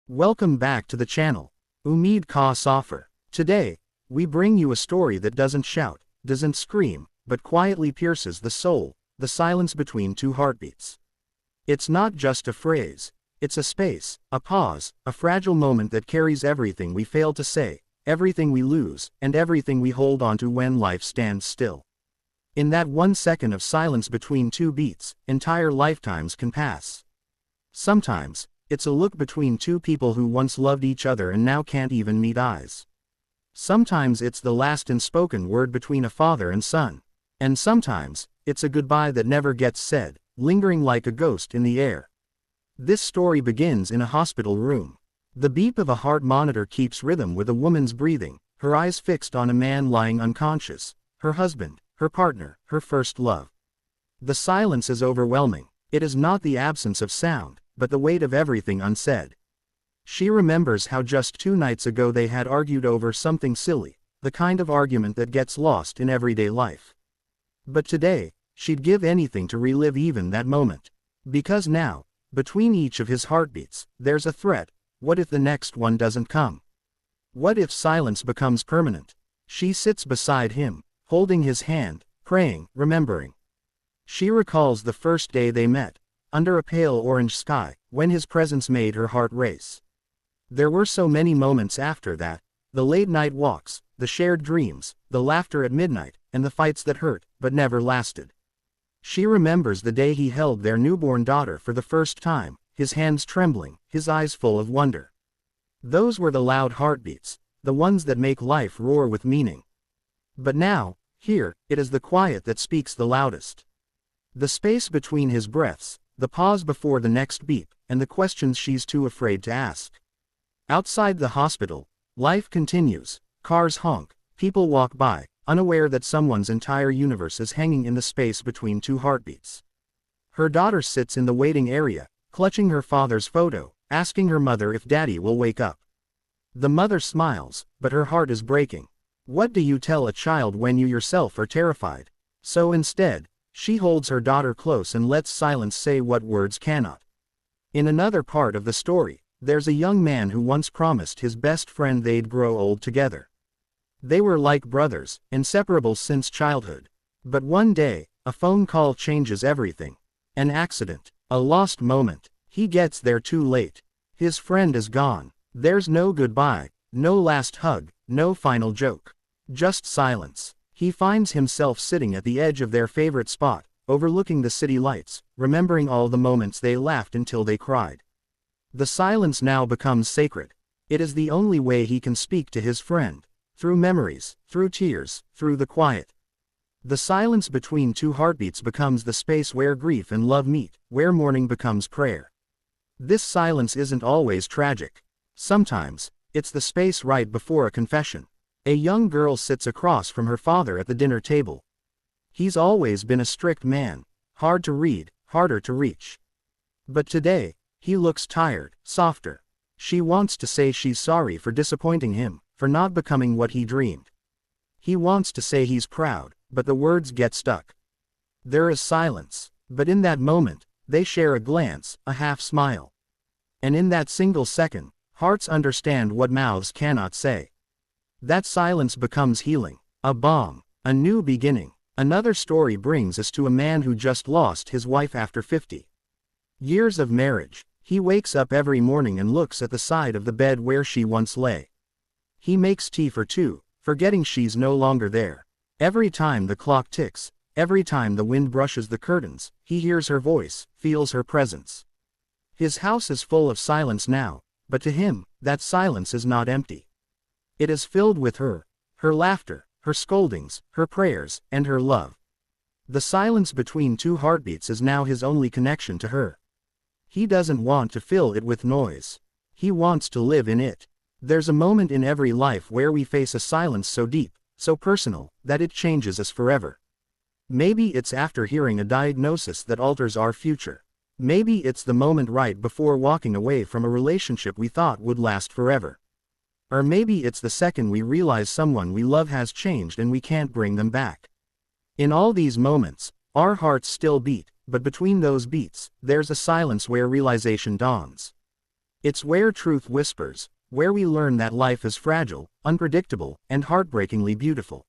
Welcome back to the channel. Umeed Ka Safar. Today, we bring you a story that doesn't shout, doesn't scream, but quietly pierces the soul, the silence between two heartbeats. It's not just a phrase, it's a space, a pause, a fragile moment that carries everything we fail to say, everything we lose, and everything we hold on to when life stands still. In that 1 second of silence between two beats, entire lifetimes can pass. Sometimes, it's a look between two people who once loved each other and now can't even meet eyes. Sometimes it's the last unspoken word between a father and son. And sometimes, it's a goodbye that never gets said, lingering like a ghost in the air. This story begins in a hospital room. The beep of a heart monitor keeps rhythm with a woman's breathing, her eyes fixed on a man lying unconscious, her husband, her partner, her first love. The silence is overwhelming. It is not the absence of sound, but the weight of everything unsaid. She remembers how just 2 nights ago they had argued over something silly, the kind of argument that gets lost in everyday life. But today, she'd give anything to relive even that moment. Because now, between each of his heartbeats, there's a threat. What if the next one doesn't come? What if silence becomes permanent? She sits beside him, holding his hand, praying, remembering. She recalls the first day they met, under a pale orange sky, when his presence made her heart race. There were so many moments after that, the late-night walks, the shared dreams, the laughter at midnight, and the fights that hurt, but never lasted. She remembers the day he held their newborn daughter for the first time, his hands trembling, his eyes full of wonder. Those were the loud heartbeats, the ones that make life roar with meaning. But now, here, it is the quiet that speaks the loudest. The space between his breaths, the pause before the next beep, and the questions she's too afraid to ask. Outside the hospital, life continues. Cars honk, people walk by, unaware that someone's entire universe is hanging in the space between two heartbeats. Her daughter sits in the waiting area, clutching her father's photo, asking her mother if daddy will wake up. The mother smiles, but her heart is breaking. What do you tell a child when you yourself are terrified? So instead, she holds her daughter close and lets silence say what words cannot. In another part of the story, there's a young man who once promised his best friend they'd grow old together. They were like brothers, inseparable since childhood. But one day, a phone call changes everything. An accident, a lost moment. He gets there too late. His friend is gone. There's no goodbye, no last hug, no final joke. Just silence. He finds himself sitting at the edge of their favorite spot, overlooking the city lights, remembering all the moments they laughed until they cried. The silence now becomes sacred. It is the only way he can speak to his friend. Through memories, through tears, through the quiet. The silence between two heartbeats becomes the space where grief and love meet, where mourning becomes prayer. This silence isn't always tragic. Sometimes, it's the space right before a confession. A young girl sits across from her father at the dinner table. He's always been a strict man, hard to read, harder to reach. But today, he looks tired, softer. She wants to say she's sorry for disappointing him, for not becoming what he dreamed. He wants to say he's proud, but the words get stuck. There is silence, but in that moment, they share a glance, a half smile. And in that single second, hearts understand what mouths cannot say. That silence becomes healing, a balm, a new beginning. Another story brings us to a man who just lost his wife after 50 years of marriage. He wakes up every morning and looks at the side of the bed where she once lay. He makes tea for two, forgetting she's no longer there. Every time the clock ticks, every time the wind brushes the curtains, he hears her voice, feels her presence. His house is full of silence now, but to him, that silence is not empty. It is filled with her laughter, her scoldings, her prayers, and her love. The silence between two heartbeats is now his only connection to her. He doesn't want to fill it with noise. He wants to live in it. There's a moment in every life where we face a silence so deep, so personal, that it changes us forever. Maybe it's after hearing a diagnosis that alters our future. Maybe it's the moment right before walking away from a relationship we thought would last forever. Or maybe it's the second we realize someone we love has changed and we can't bring them back. In all these moments, our hearts still beat, but between those beats, there's a silence where realization dawns. It's where truth whispers, where we learn that life is fragile, unpredictable, and heartbreakingly beautiful.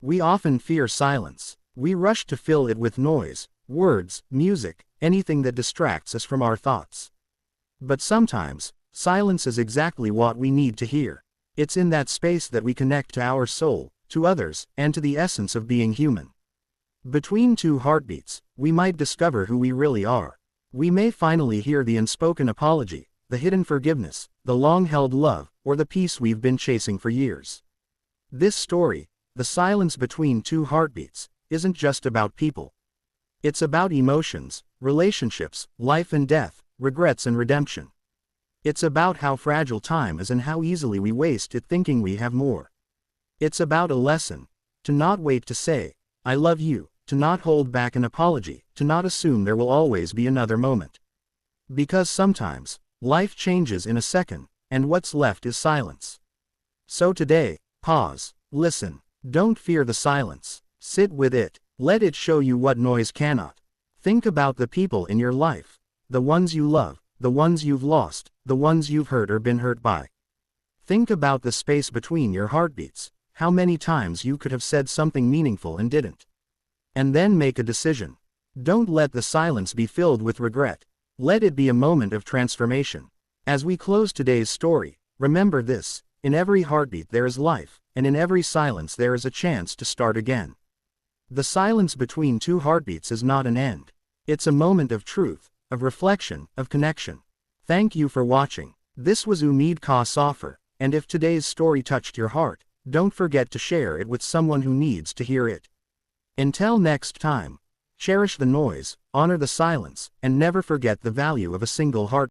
We often fear silence. We rush to fill it with noise, words, music, anything that distracts us from our thoughts. But sometimes, silence is exactly what we need to hear. It's in that space that we connect to our soul, to others, and to the essence of being human. Between two heartbeats, we might discover who we really are. We may finally hear the unspoken apology, the hidden forgiveness, the long-held love, or the peace we've been chasing for years. This story, The Silence Between Two Heartbeats, isn't just about people. It's about emotions, relationships, life and death, regrets and redemption. It's about how fragile time is and how easily we waste it thinking we have more. It's about a lesson: to not wait to say, "I love you," to not hold back an apology, to not assume there will always be another moment. Because sometimes, life changes in a second, and what's left is silence. So today, pause, listen, don't fear the silence, sit with it, let it show you what noise cannot. Think about the people in your life, the ones you love, the ones you've lost, the ones you've hurt or been hurt by. Think about the space between your heartbeats, how many times you could have said something meaningful and didn't. And then make a decision. Don't let the silence be filled with regret. Let it be a moment of transformation. As we close today's story, remember this: in every heartbeat there is life, and in every silence there is a chance to start again. The silence between two heartbeats is not an end. It's a moment of truth, of reflection, of connection. Thank you for watching. This was Umeed Ka Safar, and if today's story touched your heart, don't forget to share it with someone who needs to hear it. Until next time, cherish the noise, honor the silence, and never forget the value of a single heart.